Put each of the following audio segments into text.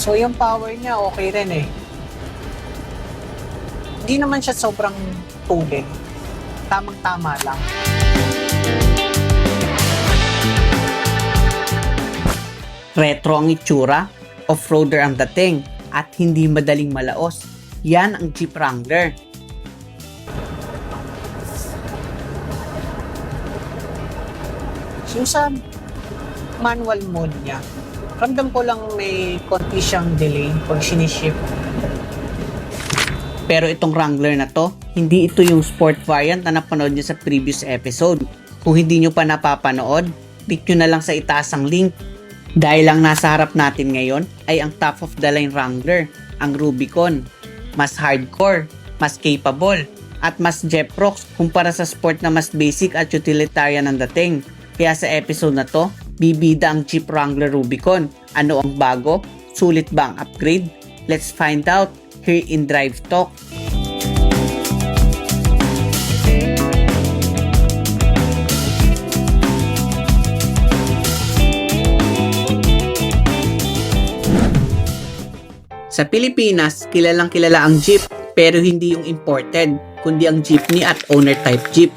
So yung power niya okay rin eh. Hindi naman siya sobrang tulid. Tamang-tama lang. Retro ang itsura, off-roader ang dating, at hindi madaling malaos. Yan ang Jeep Wrangler. So sa manual mode niya, ramdam ko lang may konti siyang delay pag siniship. Pero itong Wrangler na to, hindi ito yung sport variant na napanood nyo sa previous episode. Kung hindi nyo pa napapanood, click nyo na lang sa itaas ang link. Dahil ang nasa harap natin ngayon ay ang top of the line Wrangler, ang Rubicon. Mas hardcore, mas capable, at mas Jeprox kumpara sa sport na mas basic at utilitarian ang dating. Kaya sa episode na to, bibida ang Jeep Wrangler Rubicon. Ano ang bago? Sulit ba ang upgrade? Let's find out here in Drive Talk. Sa Pilipinas, kilalang kilala ang Jeep pero hindi yung imported, kundi ang jeepney at owner type Jeep.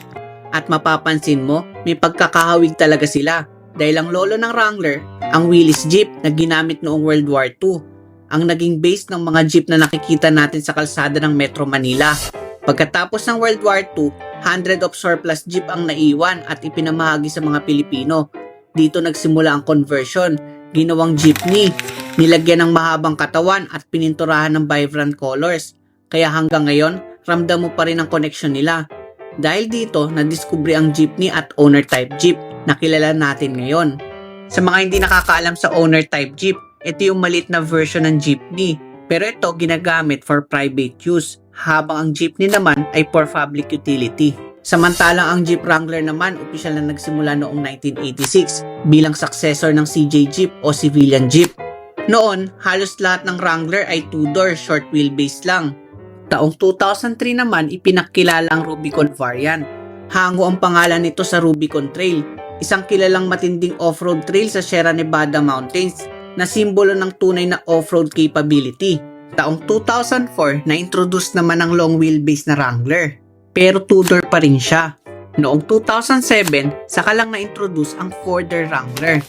At mapapansin mo, may pagkakahawig talaga sila dahil ang lolo ng Wrangler, ang Willys Jeep na ginamit noong World War II, ang naging base ng mga jeep na nakikita natin sa kalsada ng Metro Manila. Pagkatapos ng World War II, 100 of surplus jeep ang naiwan at ipinamahagi sa mga Pilipino. Dito nagsimula ang conversion, ginawang jeepney, nilagyan ng mahabang katawan at pininturahan ng vibrant colors. Kaya hanggang ngayon, ramdam mo pa rin ang connection nila. Dahil dito, nadiskubre ang jeepney at owner type jeep na kilala natin ngayon. Sa mga hindi nakakaalam sa owner type jeep, ito yung maliit na version ng jeepney. Pero ito ginagamit for private use, habang ang jeepney naman ay for public utility. Samantalang ang Jeep Wrangler naman, opisyal na nagsimula noong 1986 bilang successor ng CJ Jeep o civilian jeep. Noon, halos lahat ng Wrangler ay two-door short wheelbase lang. Taong 2003 naman ipinakilala ang Rubicon variant. Hango ang pangalan nito sa Rubicon Trail, isang kilalang matinding off-road trail sa Sierra Nevada Mountains na simbolo ng tunay na off-road capability. Taong 2004 na-introduce naman ang long wheelbase na Wrangler, pero two-door pa rin siya. Noong 2007, saka lang na-introduce ang four-door Wrangler.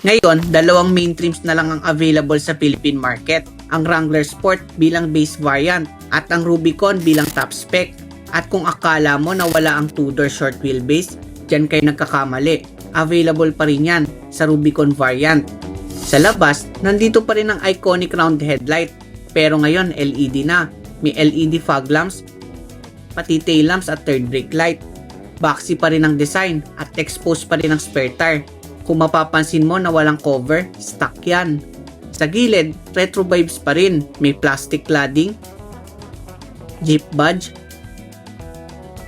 Ngayon, dalawang main trims na lang ang available sa Philippine market. Ang Wrangler Sport bilang base variant at ang Rubicon bilang top spec. At kung akala mo na wala ang two-door short wheelbase, dyan kayo nagkakamali. Available pa rin yan sa Rubicon variant. Sa labas, nandito pa rin ang iconic round headlight. Pero ngayon, LED na. May LED fog lamps, pati tail lamps at third brake light. Boxy pa rin ang design at exposed pa rin ang spare tire. Kung mapapansin mo na walang cover, stock yan. Sa gilid, retro vibes pa rin. May plastic cladding, Jeep badge,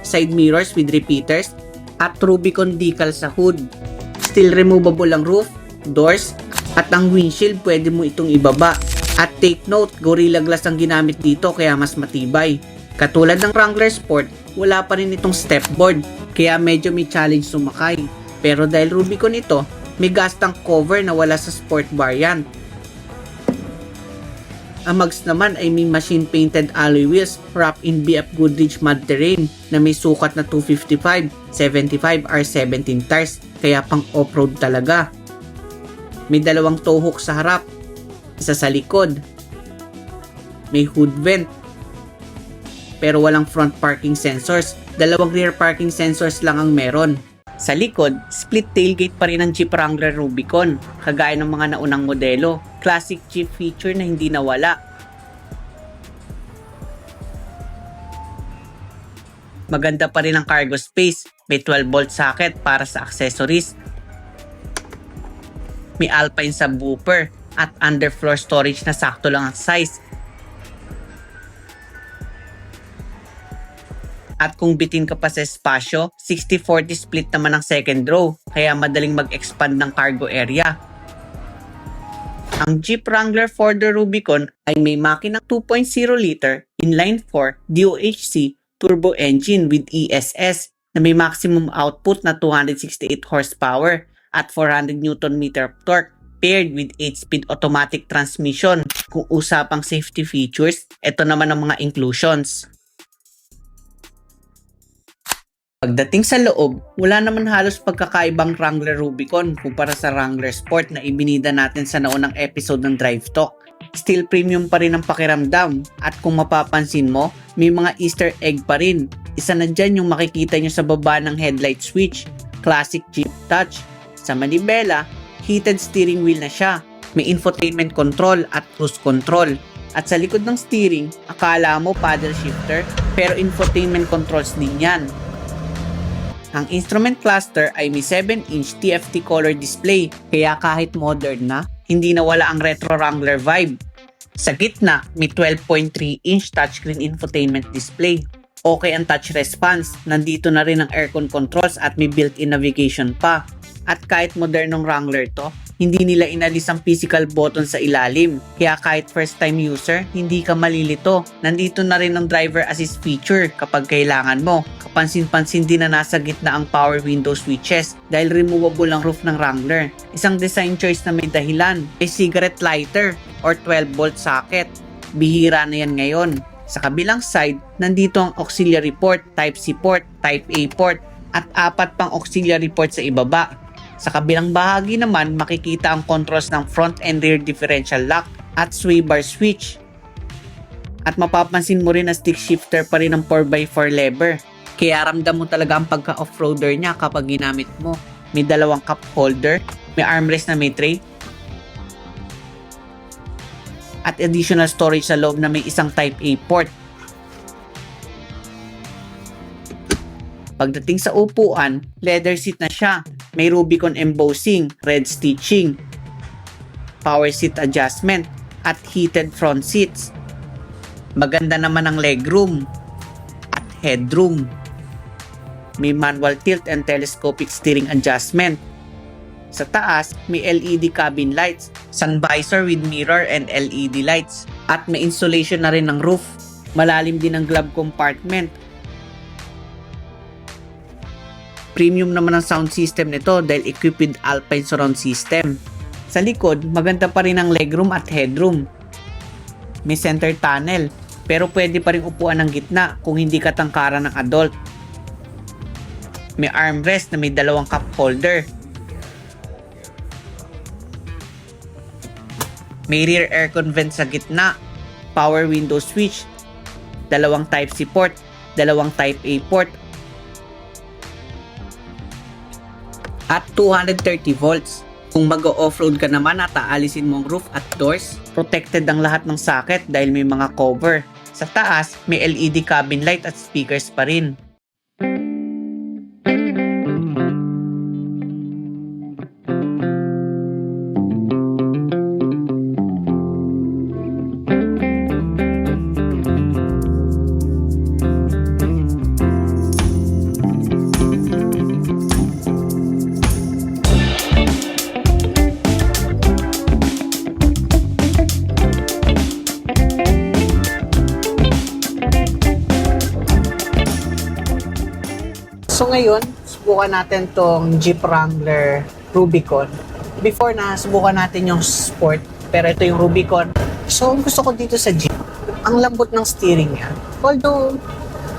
side mirrors with repeaters, at Rubicon decal sa hood. Still removable ang roof, doors, at ang windshield pwede mo itong ibaba. At take note, Gorilla Glass ang ginamit dito kaya mas matibay. Katulad ng Wrangler Sport, wala pa rin itong stepboard kaya medyo may challenge sumakay. Pero dahil Rubicon ito, may gastang cover na wala sa sport variant. Ang mags naman ay may machine painted alloy wheels wrapped in BF Goodrich mud terrain na may sukat na 255, 75 R17 tires kaya pang off-road talaga. May dalawang tow hook sa harap, isa sa likod. May hood vent pero walang front parking sensors. Dalawang rear parking sensors lang ang meron. Sa likod, split tailgate pa rin ang Jeep Wrangler Rubicon, kagaya ng mga naunang modelo. Classic Jeep feature na hindi nawala. Maganda pa rin ang cargo space. May 12-volt socket para sa accessories. May Alpine subwoofer at underfloor storage na sakto lang ang size. At kung bitin ka pa sa espasyo, 60-40 split naman ang second row, kaya madaling mag-expand ng cargo area. Ang Jeep Wrangler 4-door Rubicon ay may makinang 2.0 liter inline-4 DOHC turbo engine with ESS na may maximum output na 268 horsepower at 400 Nm of torque. paired with 8-speed automatic transmission. Kung usapang safety features, ito naman ang mga inclusions. Pagdating sa loob, wala naman halos pagkakaibang Wrangler Rubicon kumpara sa Wrangler Sport na ibinida natin sa naunang episode ng Drive Talk. Still premium pa rin ang pakiramdam at kung mapapansin mo, may mga Easter egg pa rin. Isa na dyan yung makikita nyo sa baba ng headlight switch, classic Jeep touch. Sa manibela, heated steering wheel na siya. May infotainment control at cruise control. At sa likod ng steering, akala mo paddle shifter pero infotainment controls din yan. Ang instrument cluster ay may 7-inch TFT color display, kaya kahit modern na, hindi nawala ang retro Wrangler vibe. Sa gitna, may 12.3-inch touchscreen infotainment display. Okay ang touch response, nandito na rin ang aircon controls at may built-in navigation pa. At kahit modernong Wrangler to, hindi nila inalis ang physical button sa ilalim. Kaya kahit first time user, hindi ka malilito. Nandito na rin ang driver assist feature kapag kailangan mo. Kapansin-pansin din na nasa gitna ang power window switches dahil removable ang roof ng Wrangler. Isang design choice na may dahilan, ay cigarette lighter or 12-volt socket. Bihira na yan ngayon. Sa kabilang side, nandito ang auxiliary port, Type-C port, Type-A port, at 4 pang auxiliary port sa ibaba. Sa kabilang bahagi naman, makikita ang controls ng front and rear differential lock at sway bar switch. At mapapansin mo rin na stick shifter pa rin ang 4x4 lever. Kaya ramdam mo talaga ang pagka-offroader niya kapag ginamit mo. May 2 cup holder, may armrest na may tray, at additional storage sa loob na may isang Type-A port. Pagdating sa upuan, leather seat na siya. May Rubicon embossing, red stitching, power seat adjustment, at heated front seats. Maganda naman ang legroom at headroom. May manual tilt and telescopic steering adjustment. Sa taas, may LED cabin lights, sun visor with mirror and LED lights. At may insulation na rin ng roof. Malalim din ang glove compartment. Premium naman ang sound system nito dahil equipped with Alpine surround system. Sa likod, maganda pa rin ang legroom at headroom. May center tunnel, pero pwede pa rin upuan ng gitna kung hindi ka tangkaran ng adult. May armrest na may 2 cup holder. May rear aircon vent sa gitna, power window switch, 2 Type-C port, 2 Type-A port, at 230 volts. Kung mag-o-offroad ka naman at aalisin mo ang roof at doors, protected ang lahat ng socket dahil may mga cover. Sa taas, may LED cabin light at speakers pa rin. So ngayon, subukan natin tong Jeep Wrangler Rubicon. Before na, subukan natin yung Sport, pero ito yung Rubicon. So, ang gusto ko dito sa Jeep, ang lambot ng steering niya. Although,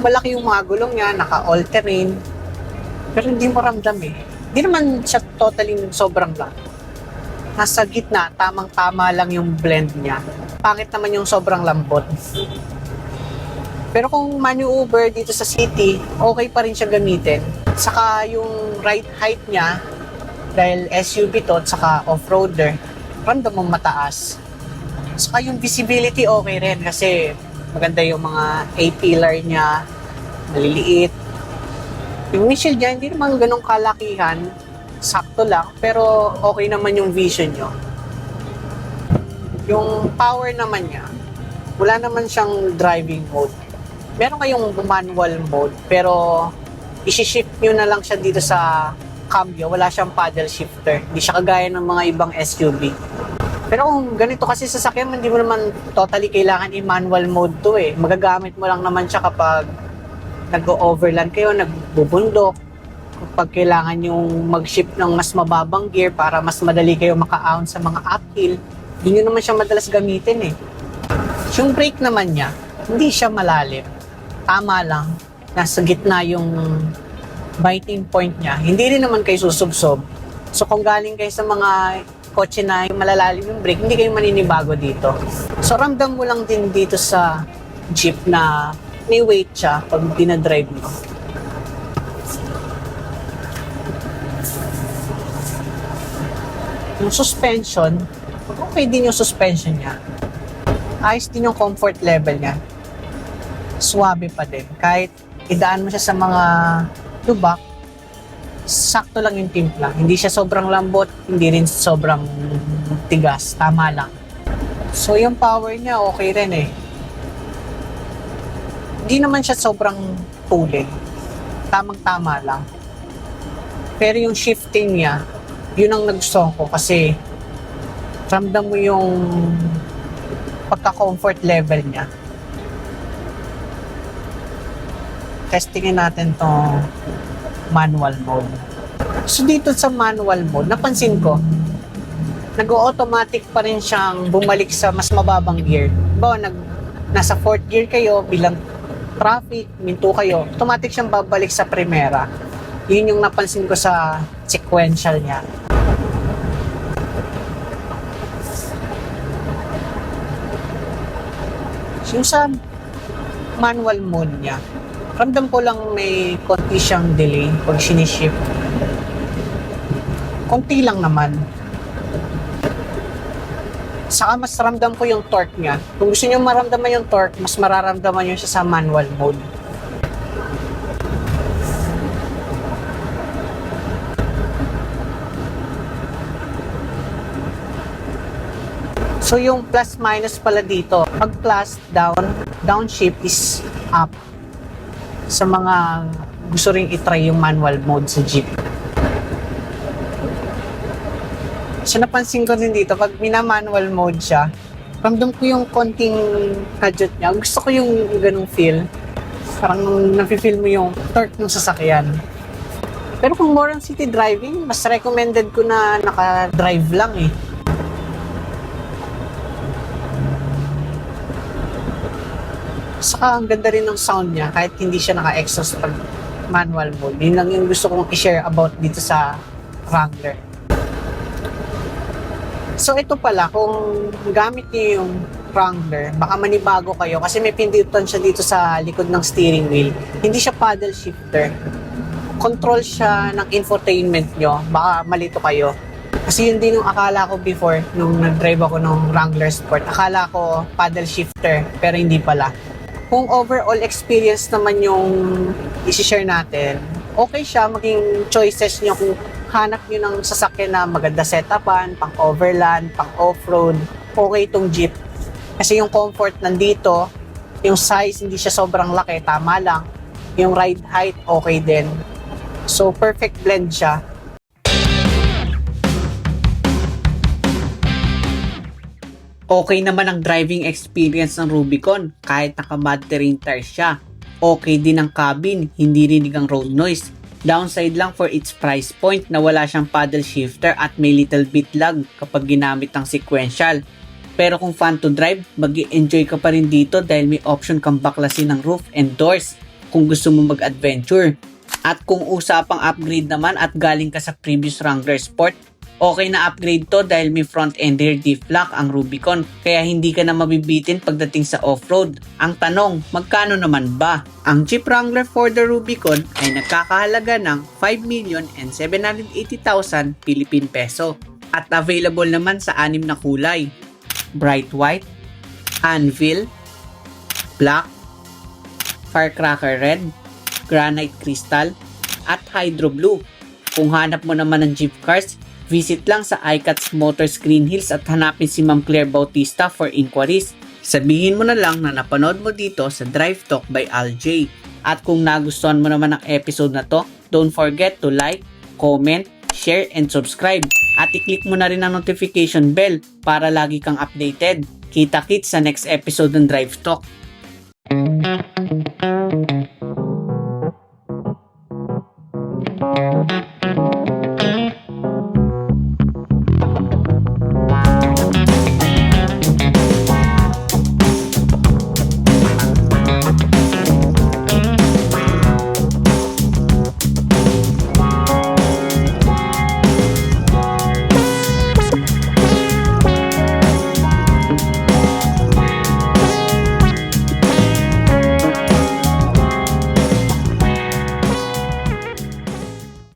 malaki yung mga gulong niya, naka-all-terrain, pero hindi mo ramdam eh. Hindi naman siya totally sobrang lang. Nasa gitna, tamang-tama lang yung blend niya. Pangit naman yung sobrang lambot. Pero kung maneuver dito sa city, okay pa rin siya gamitin. Saka yung ride height niya, dahil SUV to, saka off-roader, random mong mataas. Saka yung visibility okay rin kasi maganda yung mga A-pillar niya, maliliit. Yung windshield niya, hindi naman ganun kalakihan, sakto lang, pero okay naman yung vision nyo. Yung power naman niya, wala naman siyang driving mode. Meron kayong manual mode, pero isi-shift nyo na lang siya dito sa cambio. Wala siyang paddle shifter. Hindi siya kagaya ng mga ibang SUV. Pero kung ganito kasi sasakyan, hindi mo naman totally kailangan i-manual mode to eh. Magagamit mo lang naman siya kapag nag-overland kayo, nagbubundok, Kapag kailangan yung mag-shift ng mas mababang gear para mas madali kayo maka-out sa mga uphill, yun yun naman siya madalas gamitin eh. Yung brake naman niya, hindi siya malalim. Tama lang, nasa gitna yung biting point niya. Hindi rin naman kayo susubsob. So kung galing kayo sa mga kotse na yung malalalim yung brake, hindi kayo maninibago dito. So ramdam mo lang din dito sa Jeep na may weight siya pag dinadrive mo. Yung suspension, okay din yung suspension niya. Ayos din yung comfort level niya. Swabe pa din. Kahit idaan mo siya sa mga lubak, sakto lang yung timpla. Hindi siya sobrang lambot, hindi rin sobrang tigas. Tama lang. So yung power niya okay rin eh. Hindi naman siya sobrang pulling. Tamang-tama lang. Pero yung shifting niya, yun ang nagustuhan ko kasi ramdam mo yung pagka-comfort level niya. Testingin natin tong manual mode. So dito sa manual mode, napansin ko, nag-automatic pa rin siyang bumalik sa mas mababang gear. Bawa, nasa 4th gear kayo, bilang traffic, minto kayo, automatic siyang babalik sa primera. Yun yung napansin ko sa sequential niya. Yung sa manual mode niya, ramdam ko lang may konti siyang delay pag sinishift. Konti lang naman. Saka mas ramdam ko yung torque niya. Kung gusto niyo maramdaman yung torque, mas mararamdaman niyo siya sa manual mode. So yung plus minus pala dito, pag plus downshift is up. Sa mga gusto ring itry yung manual mode sa Jeep. So napansin ko din dito, pag mina-manual mode siya, ramdam ko yung konting kadjot niya. Gusto ko yung ganung feel. Parang nafe-feel mo yung torque ng sasakyan. Pero kung more on city driving, mas recommended ko na naka-drive lang eh. Saka ang ganda rin ng sound niya kahit hindi siya naka-exhaust pag manual mode. Yun lang yung gusto kong i-share about dito sa Wrangler. So ito pala, kung gamit niyo yung Wrangler, baka manibago kayo kasi may pindutan siya dito sa likod ng steering wheel. Hindi siya paddle shifter. Control siya ng infotainment nyo. Baka malito kayo. Kasi yun din yung akala ko before nung nag-drive ako ng Wrangler Sport. Akala ko paddle shifter pero hindi pala. Kung overall experience naman yung isi-share natin, okay siya maging choices nyo kung hanap nyo ng sasakyan na maganda setupan, pang overland, pang off-road, okay itong Jeep. Kasi yung comfort nandito, yung size hindi siya sobrang laki, tama lang. Yung ride height, okay din. So perfect blend siya. Okay naman ang driving experience ng Rubicon kahit naka-mud terrain tires siya. Okay din ang cabin, hindi rinig ang road noise. Downside lang for its price point na wala siyang paddle shifter at may little bit lag kapag ginamit ng sequential. Pero kung fun to drive, mag-enjoy ka pa rin dito dahil may option kang baklasin ng roof and doors kung gusto mo mag-adventure. At kung usapang upgrade naman at galing ka sa previous Wrangler Sport, okay na upgrade to dahil may front and rear diff lock ang Rubicon kaya hindi ka na mabibitin pagdating sa off-road. Ang tanong, magkano naman ba? Ang Jeep Wrangler 4 the Rubicon ay nagkakahalaga ng 5,780,000 Philippine peso at available naman sa 6 na kulay: bright white, anvil, black, firecracker red, granite crystal, at hydro blue. Kung hanap mo naman ng Jeep cars, visit lang sa iCats Motors Green Hills at hanapin si Ma'am Claire Bautista for inquiries. Sabihin mo na lang na napanood mo dito sa Drive Talk by Al-J. At kung nagustuhan mo naman ang episode na to, don't forget to like, comment, share, and subscribe. At i-click mo na rin ang notification bell para lagi kang updated. Kita-kits sa next episode ng Drive Talk.